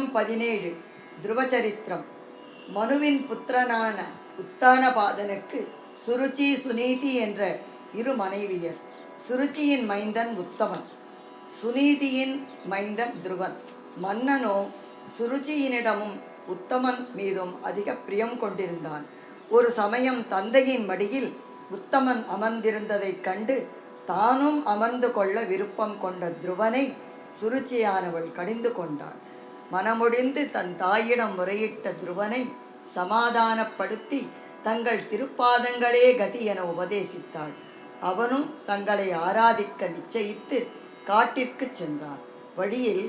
அத்தியாயம் 17 துருவச்சரித்திரம். மனுவின் புத்திரனான உத்தானபாதனுக்கு சுருச்சி சுனீதி என்ற இரு மனைவியர். சுருச்சியின் மைந்தன் உத்தமன், சுனீதியின் மைந்தன் துருவன். மன்னனோ சுருச்சியினிடமும் உத்தமன் மீதும் அதிக பிரியம் கொண்டிருந்தான். ஒரு சமயம் தந்தையின் மடியில் உத்தமன் அமர்ந்திருந்ததைக் கண்டு தானும் அமர்ந்து கொள்ள விருப்பம் கொண்ட துருவனை சுருச்சியானவள் கடிந்து கொண்டாள். மனமுடிந்து தன் தாயிடம் முறையிட்ட துருவனை சமாதானப்படுத்தி தங்கள் திருப்பாதங்களே கதி என உபதேசித்தாள். அவனும் தங்களை ஆராதிக்க நிச்சயித்து காட்டிற்கு சென்றான். வழியில்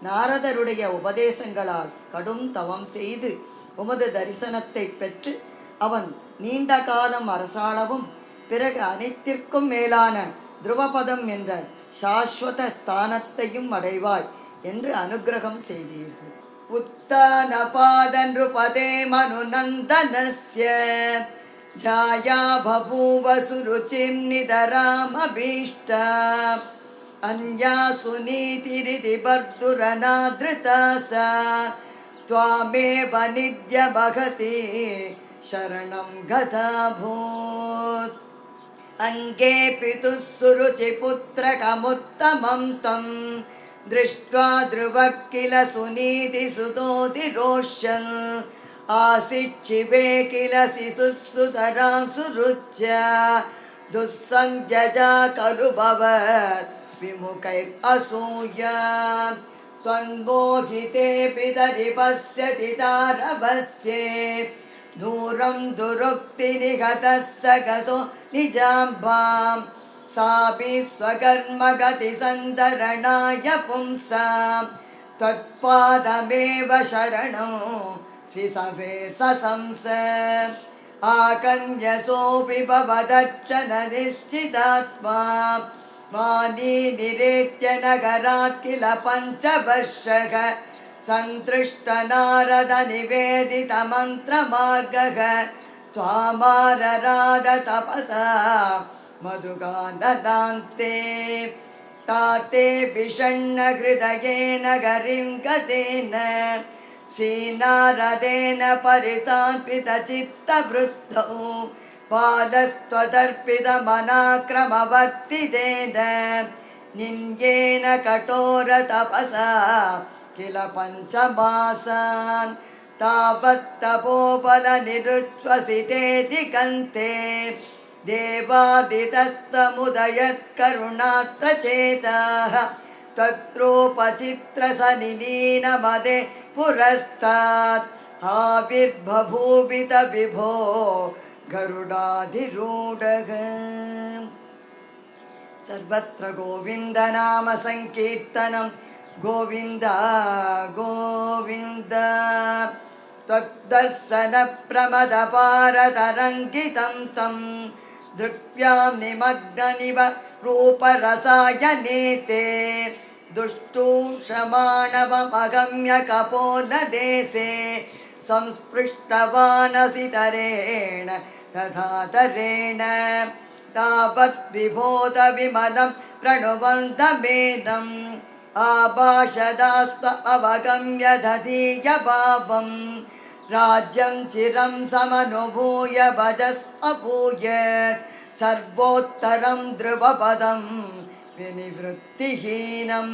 நாரதருடைய உபதேசங்களால் கடும் தவம் செய்து உமது தரிசனத்தை பெற்று அவன் நீண்ட காலம் அரசாளவும் பிறகு அனைத்திற்கும் மேலான துருவபதம் என்ற சாஸ்வத ஸ்தானத்தையும் அடைவாய் என்று அனுகிரகம் செய்தீர்கள். உத்தானபாதன் பதே மனுநந்தனஸ்ய ஜாயா பபூவ சுருச்சிர்நிதராமபீஷ்டா அன்யா சுனீதிரிதி பர்துரநாத்ருதா சா த்வாமேவ நித்யபகதி சரணம் கதாபூத். அங்கே பிதுः சுருச்சிபுத்திரகமுத்தமம் தம் திருஷ்ட்வா த்ருவः கில சுனீதிசுதோதிரோஷ்யன் ஆசிட்சிவே கில சிசுசுதராம் சுருச்யா துஸ்ஸந்த்யஜா கலு பவத் விமுகைர் அசூயா த்வன்மோகிதே பிதரி பஸ்யதி தாரவஸ்யே தூரம் துருக்தி நிகதः சகதோ நிஜாம்பாம் சாபி ஸ்வகர்மகதி சந்தரணாய பும்சாம் த்வத்பாதமேவ சரணம் சிசவே சசம்ச ஆகன்யசோபி பவதச்சன நிச்சிதாத்மா வாணி நிரேத்ய நகராத் கில பஞ்சவர்ஷக சந்திருஷ்ட நாரத நிவேதித மந்திரமார்கக த்வாமாரராத தபசா மதுகாந்ததாந்தே தாத்தே விஷண்ண ஹிருதயேன கரிம் கதேன ஸ்ரீநாரதேன பரிதான்பித சித்தவ்ருத்தௌ பாலஸ்த்வதர்ப்பித மனாக்ரமவர்த்திதேன நின்யேன கடோர தபசா கில பஞ்சமாசான் தாவத்தபோபல நிருச்வசிதேதி கந்தே தேவாதிதஸ்தமுதயத் கருணாத்ரசேதாः தத்ரோபசித்ரசநிலீனமதே புரஸ்தாத் ஆவிர்பபூவித விபோ கருடாதிரூடக. சர்வத்ர கோவிந்த நாம சங்கீர்த்தனம் கோவிந்த கோவிந்த. त्वद्दर्शन प्रमद पारतरङ्गितं तं दृक्व्यां निमग्ननिव रूपरसायनेते दुष्टूषमाणवमगम्य कपोलदेशे संस्पृष्टवानसितरेण तथातरेण तावत् विबोधविमलं प्रणुवन्तमेनम् आभाषदास्त अवगम्य दधीय भावं राज्यं चिरं समनुभूय भजस्मभूय सर्वोत्तरं ध्रुवपदं विनिवृत्तिहीनं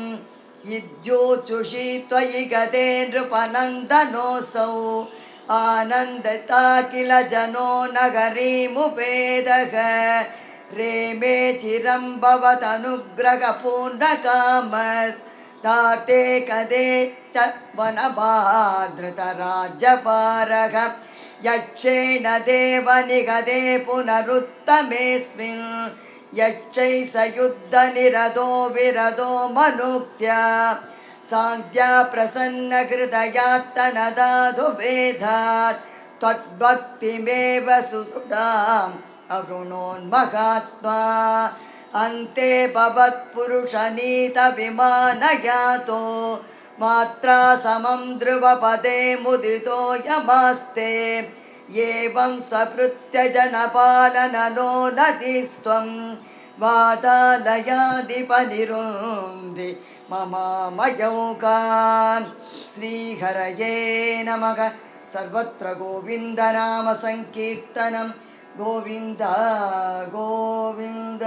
इद्योचुषी त्वयि गते नृपनन्दनोऽसौ आनन्दता किल जनो नगरीमुपेदः रेमे चिरं भवतनुग्रहपूर्णकामस् ताते कदे च वनभाद्रतराज्यपारः यक्षेण देवनिगदे पुनरुत्तमेऽस्मिन् यक्षै स युद्धनिरतो विरतो मनुक्त्या सान्ध्या प्रसन्नहृदयात्तनदाधु वेदात् त्वद्भक्तिमेव सुदृढाम् अवृणोन्महात्मा अन्ते भवत्पुरुषनीत विमानयातो मात्रा समं ध्रुवपदे मुदितो यमास्ते एवं सपृत्य जनपालनलोलधिस्त्वं वातालयाधिपनिरुन्धि ममामयौका श्रीहरये नमः सर्वत्र गोविन्दनामसङ्कीर्तनं गोविन्द गोविन्द